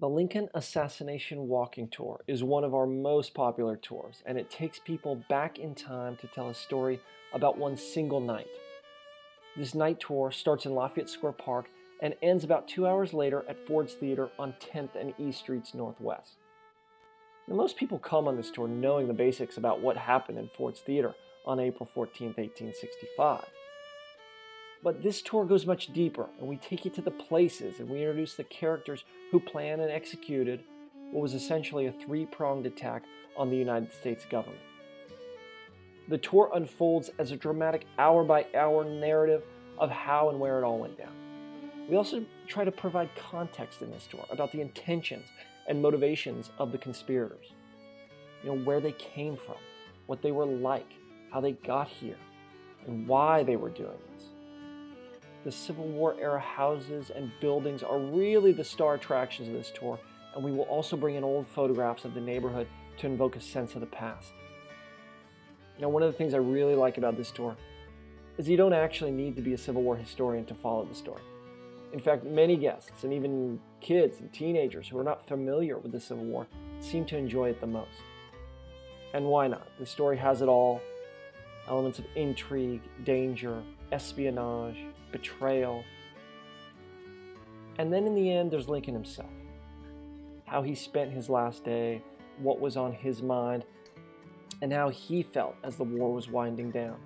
The Lincoln Assassination Walking Tour is one of our most popular tours, and it takes people back in time to tell a story about one single night. This night tour starts in Lafayette Square Park and ends about 2 hours later at Ford's Theater on 10th and E Streets Northwest. Now, most people come on this tour knowing the basics about what happened in Ford's Theater on April 14, 1865. But this tour goes much deeper, and we take you to the places and we introduce the characters who planned and executed what was essentially a three-pronged attack on the United States government. The tour unfolds as a dramatic hour-by-hour narrative of how and where it all went down. We also try to provide context in this tour about the intentions and motivations of the conspirators. Where they came from, what they were like, how they got here, and why they were doing this. The Civil War era houses and buildings are really the star attractions of this tour, and we will also bring in old photographs of the neighborhood to invoke a sense of the past. One of the things I really like about this tour is you don't actually need to be a Civil War historian to follow the story. In fact, many guests, and even kids and teenagers who are not familiar with the Civil War, seem to enjoy it the most. And why not? The story has it all. Elements of intrigue, danger, espionage, betrayal. And then in the end, there's Lincoln himself. How he spent his last day, what was on his mind, and how he felt as the war was winding down.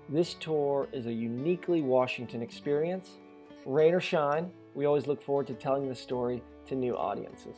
This tour is a uniquely Washington experience. Rain or shine, we always look forward to telling this story to new audiences.